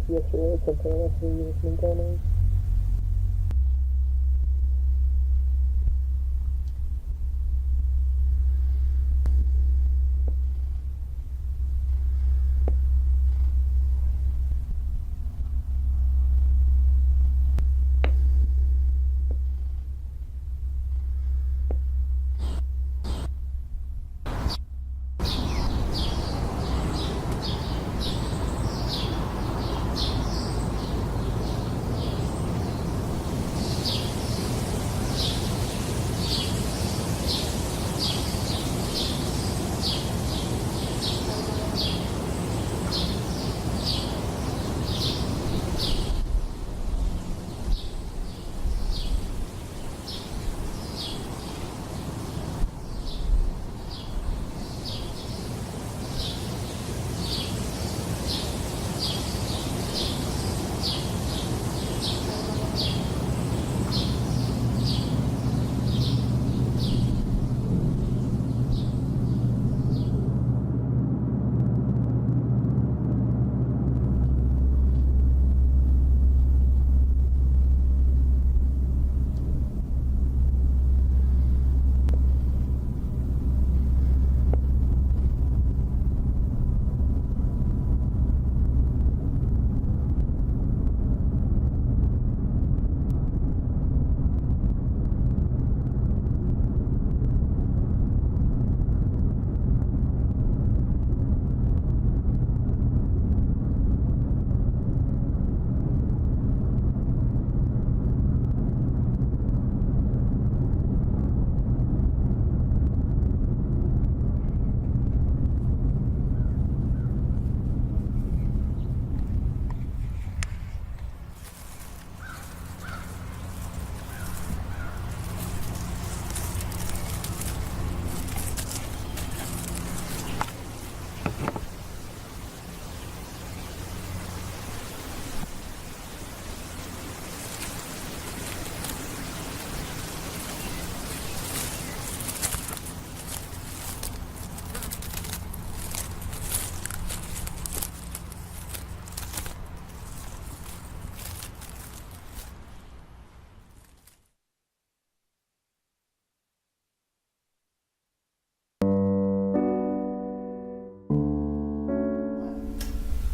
Yesterday at something else with McDonald's.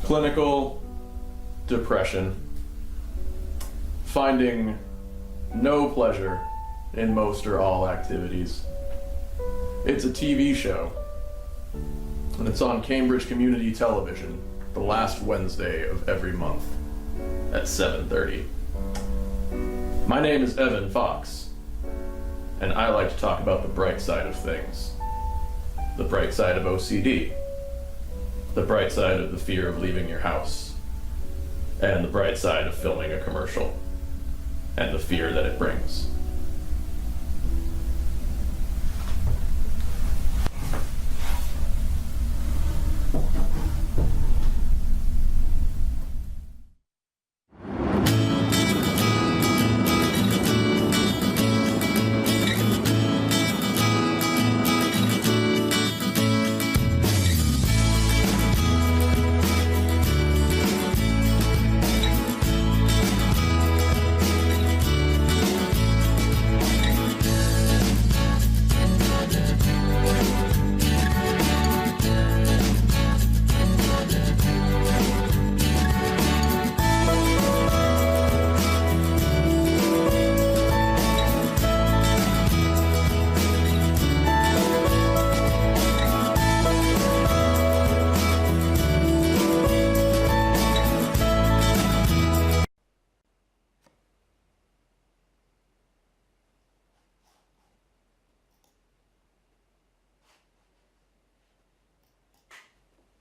Clinical depression. Finding no pleasure in most or all activities. It's a TV show, and it's on Cambridge Community Television the last Wednesday of every month at 7:30. My name is Evan Fox, and I like to talk about the bright side of things. The bright side of OCD, the bright side of the fear of leaving your house, and the bright side of filming a commercial, and the fear that it brings.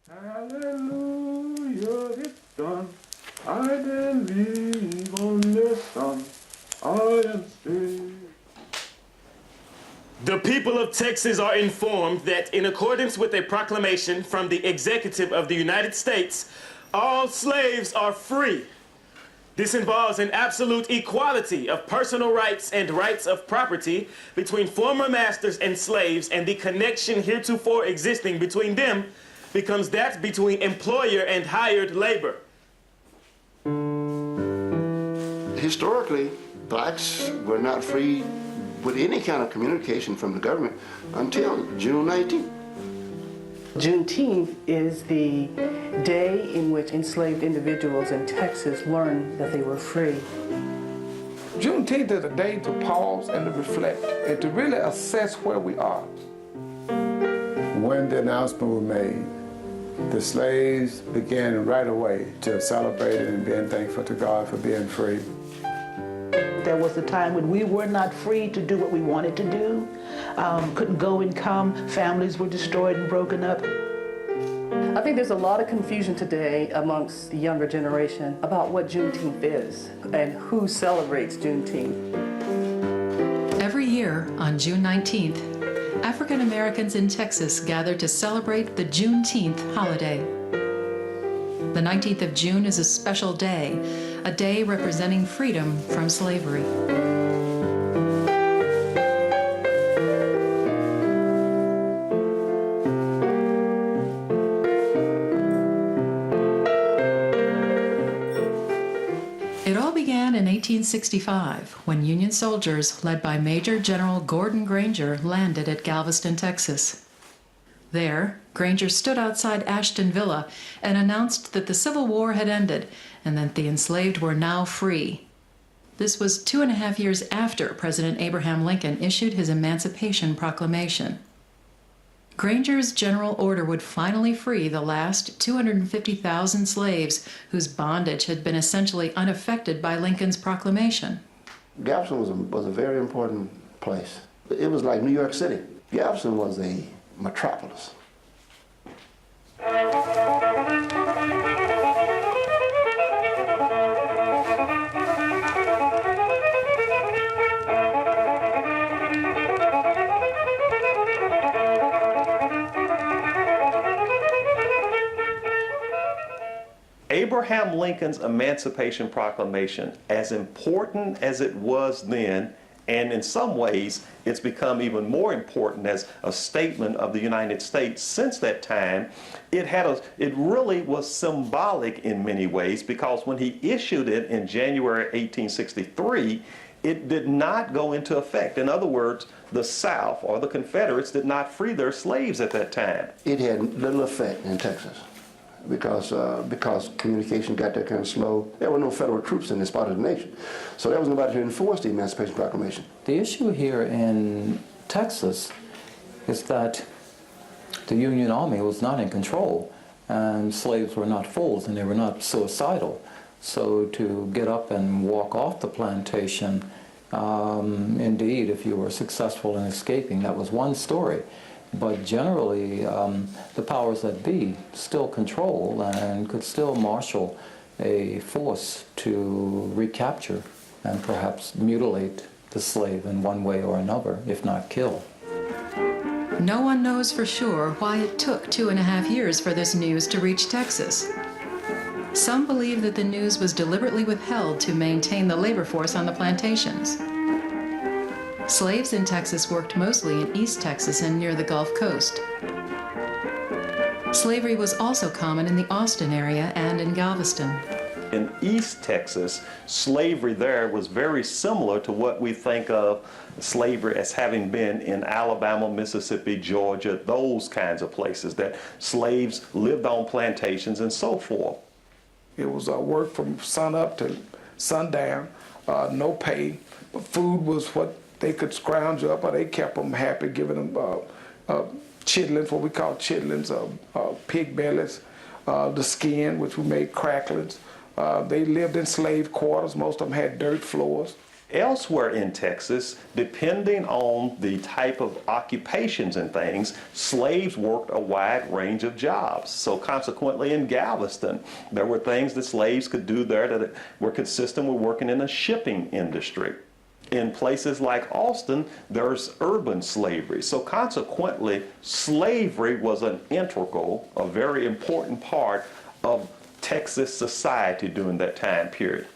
Hallelujah, it's done. I believe on the Son. I am saved. The people of Texas are informed that in accordance with a proclamation from the Executive of the United States, all slaves are free. This involves an absolute equality of personal rights and rights of property between former masters and slaves, and the connection heretofore existing between them becomes that between employer and hired labor. Historically, blacks were not free with any kind of communication from the government until June 19th. Juneteenth is the day in which enslaved individuals in Texas learned that they were free. Juneteenth is a day to pause and to reflect and to really assess where we are. When the announcement was made, the slaves began right away to celebrate and being thankful to God for being free. There was a time when we were not free to do what we wanted to do, couldn't go and come, families were destroyed and broken up. I think there's a lot of confusion today amongst the younger generation about what Juneteenth is and who celebrates Juneteenth. Every year on June 19th, African Americans in Texas gather to celebrate the Juneteenth holiday. The 19th of June is a special day, a day representing freedom from slavery. It all began in 1865 when Union soldiers led by Major General Gordon Granger landed at Galveston, Texas. There, Granger stood outside Ashton Villa and announced that the Civil War had ended and that the enslaved were now free. This was 2.5 years after President Abraham Lincoln issued his Emancipation Proclamation. Granger's general order would finally free the last 250,000 slaves whose bondage had been essentially unaffected by Lincoln's proclamation. Galveston was a very important place. It was like New York City. Galveston was a metropolis. Abraham Lincoln's Emancipation Proclamation, as important as it was then, and in some ways it's become even more important as a statement of the United States since that time, it really was symbolic in many ways, because when he issued it in January 1863, it did not go into effect. In other words, the South or the Confederates did not free their slaves at that time. It had little effect in Texas because communication got that kind of slow. There were no federal troops in this part of the nation, so there was nobody to enforce the Emancipation Proclamation. The issue here in Texas is that the Union Army was not in control, and slaves were not fools, and they were not suicidal. So to get up and walk off the plantation, indeed, if you were successful in escaping, that was one story. But generally, the powers that be still control and could still marshal a force to recapture and perhaps mutilate the slave in one way or another, if not kill. No one knows for sure why it took 2.5 years for this news to reach Texas. Some believe that the news was deliberately withheld to maintain the labor force on the plantations. Slaves in Texas worked mostly in East Texas and near the Gulf Coast. Slavery was also common in the Austin area and in Galveston. In East Texas, slavery there was very similar to what we think of slavery as having been in Alabama, Mississippi, Georgia, those kinds of places, that slaves lived on plantations and so forth. It was work from sun up to sundown, no pay, but food was what they could scrounge up, or they kept them happy, giving them chitlins, what we call chitlins, pig bellies, the skin, which we made cracklings. They lived in slave quarters. Most of them had dirt floors. Elsewhere in Texas, depending on the type of occupations and things, slaves worked a wide range of jobs. So consequently in Galveston, there were things that slaves could do there that were consistent with working in a shipping industry. In places like Austin, there's urban slavery. So consequently, slavery was an integral, a very important part of Texas society during that time period.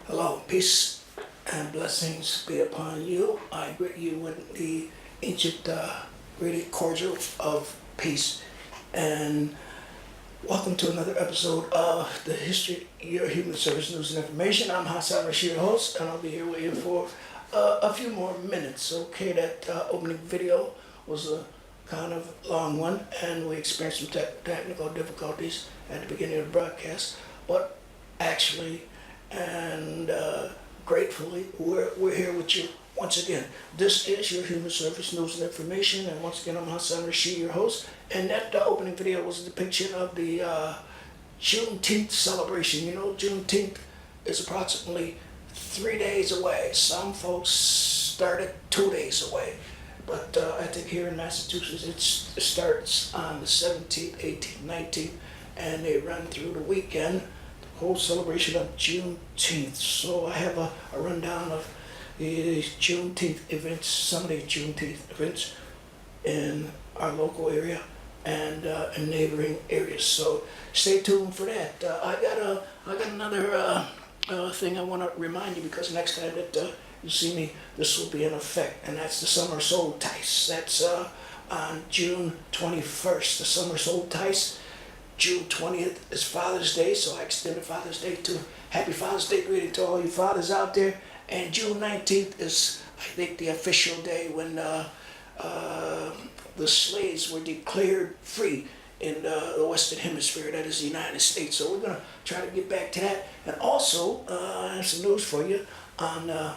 Hello, peace and blessings be upon you. I greet you with the ancient, really cordial of peace. And welcome to another episode of the History, Your Human Service News and Information. I'm Hassan Rashid, host, and I'll be here with you for a few more minutes. Okay, that opening video was a kind of long one, and we experienced some technical difficulties at the beginning of the broadcast, but actually and gratefully, we're here with you once again. This is your Human Service News and Information, and once again, I'm Hassan Rashid, your host. And that opening video was a depiction of the Juneteenth celebration. You know, Juneteenth is approximately 3 days away. Some folks started 2 days away, but I think here in Massachusetts it starts on the 17th, 18th, 19th, and they run through the weekend. Whole celebration of Juneteenth. So I have a rundown of the Juneteenth events, some of the Juneteenth events in our local area and in neighboring areas. So stay tuned for that. I got another thing I want to remind you, because next time that you see me, this will be in effect, and that's the summer solstice. That's on June 21st. The summer solstice. June 20th is Father's Day, so I extended Father's Day to Happy Father's Day greeting to all you fathers out there. And June 19th is, I think, the official day when the slaves were declared free in the Western Hemisphere, that is the United States. So we're going to try to get back to that. And also, I have some news for you on the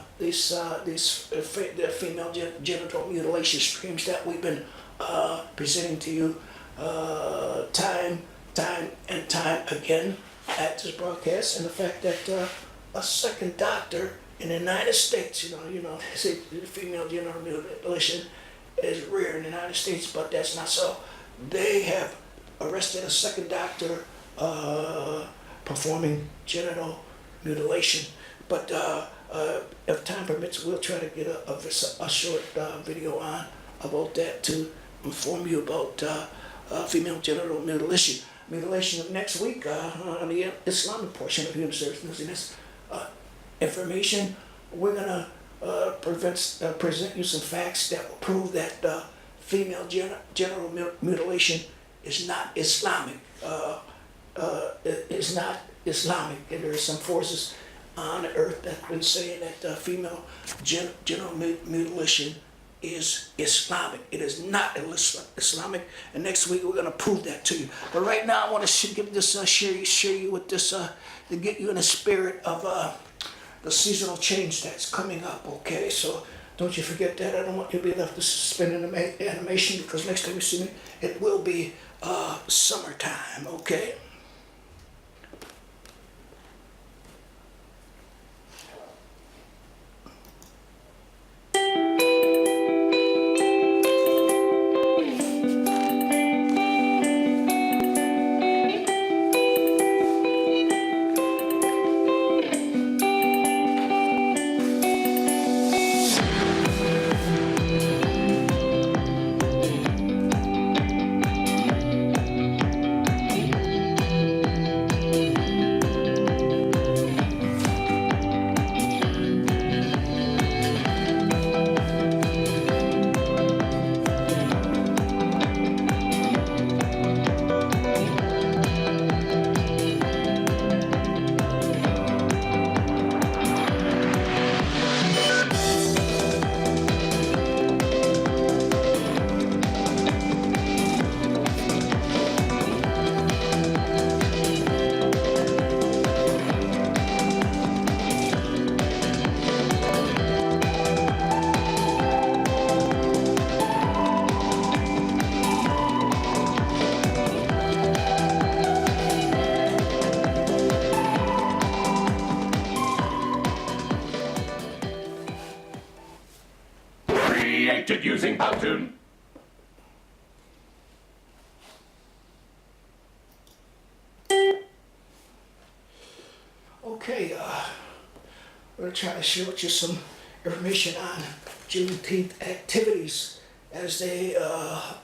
female genital mutilation streams that we've been presenting to you time and time again at this broadcast, and the fact that a second doctor in the United States, you know, they say the female genital mutilation is rare in the United States, but that's not so. They have arrested a second doctor performing genital mutilation, but if time permits, we'll try to get a short video on about that to inform you about female genital mutilation. Next week on the Islamic portion of Human Service News and this information. We're gonna present you some facts that will prove that female genital mutilation is not Islamic. It's not Islamic, and there are some forces on the earth that have been saying that female genital mutilation is Islamic. It is not Islamic, and next week we're going to prove that to you. But right now I want to give this, share you with this, to get you in the spirit of the seasonal change that's coming up, okay? So don't you forget that. I don't want you to be left to suspend animation, because next time you see me, it will be summertime, okay? depicted using Powtoon. Okay, we're going to try to share with you some information on Juneteenth activities as they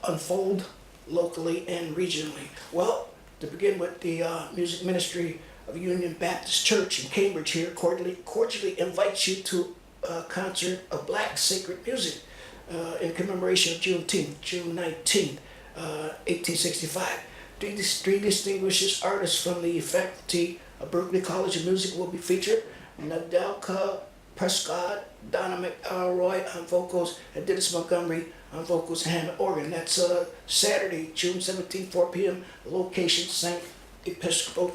unfold locally and regionally. Well, to begin with, the music ministry of Union Baptist Church in Cambridge here cordially invites you to a concert of Black sacred music in commemoration of Juneteenth, June 19th, 1865. Three distinguished artists from the faculty of Berkeley College of Music will be featured. Nadelka Prescott, Donna McElroy on vocals, and Dennis Montgomery on vocals and Hammond organ. That's Saturday, June 17, 4 p.m. Location, St. Episcopal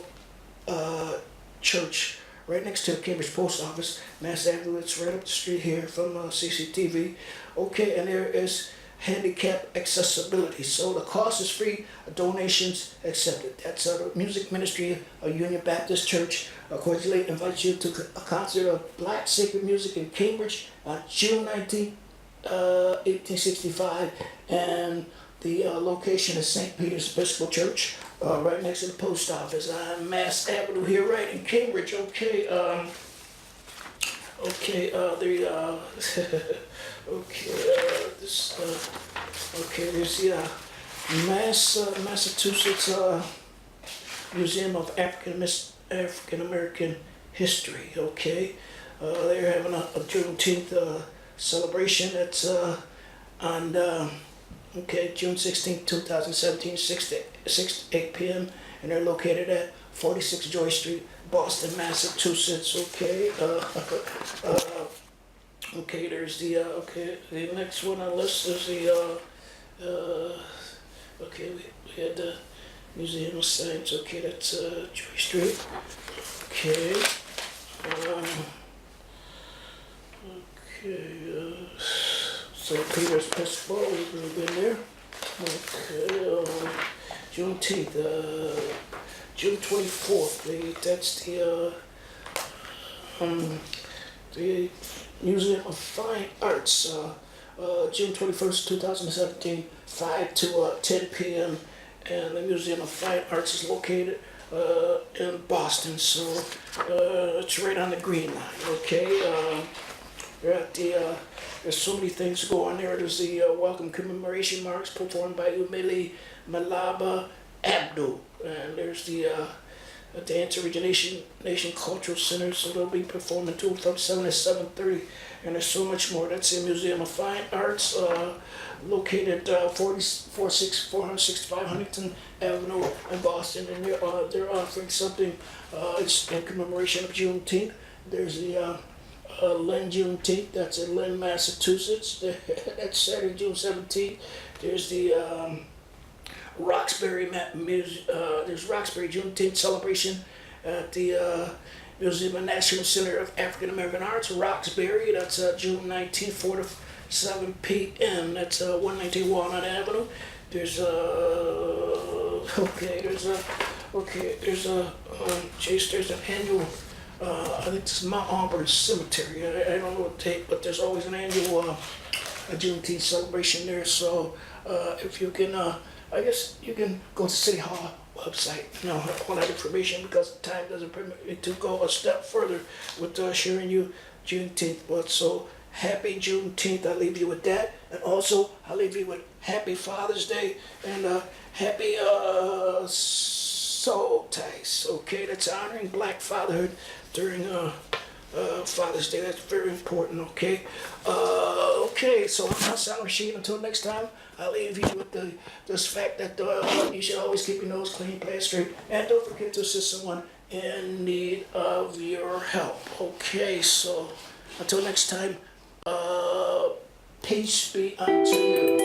Church, right next to the Cambridge Post Office, Mass Avenue. It's right up the street here from CCTV. Okay, and there is handicap accessibility. So the cost is free, donations accepted. That's the Music Ministry of Union Baptist Church cordially invites you to a concert of Black sacred music in Cambridge on June 19, 1865, and the location is St. Peter's Episcopal Church, right next to the post office on Mass Avenue here, right in Cambridge. Okay, there's the Massachusetts Museum of African American History. Okay, they're having a Juneteenth celebration. That's on June 16, 2017, 6 to 8 p.m. and they're located at 46 Joy Street, Boston, Massachusetts. Okay. Okay, there's the the next one on the list is the we had the Museum of Science. Okay, that's Joy Street. Okay. St. Peter's Episcopal, we've been there. Okay, Juneteenth, June 24th. That's the Museum of Fine Arts, June 21st, 2017, 5 to 10 p.m. And the Museum of Fine Arts is located in Boston, so it's right on the Green Line. Okay, they're at the. There's so many things to go on there. There's the welcome commemoration marks performed by Umili Malaba Abdul, and there's the Dance Origination Nation Cultural Center, so they'll be performing too from 7 to 7:30, and there's so much more. That's the Museum of Fine Arts, located 465 Huntington Avenue in Boston, and they're offering something. It's in commemoration of Juneteenth. There's the Lynn Juneteenth. That's in Lynn, Massachusetts. That's Saturday, June 17th. There's the Roxbury there's Roxbury Juneteenth celebration at the Museum of National Center of African American Arts, Roxbury. That's June 19th, 4 to 7 p.m. That's 119 Walnut Avenue. There's there's an annual. I think it's Mount Auburn Cemetery. I don't know what date, but there's always an annual Juneteenth celebration there. So if you can, I guess you can go to City Hall website, all that information, because time doesn't permit me to go a step further with sharing you Juneteenth. But so happy Juneteenth, I leave you with that. And also, I leave you with happy Father's Day and happy Soul Ties. Okay, that's honoring Black fatherhood during Father's Day. That's very important. Okay. So I'm Hassan Rashid. Until next time, I'll leave you with this fact that you should always keep your nose clean, play it straight, and don't forget to assist someone in need of your help. Okay, so until next time, peace be unto you.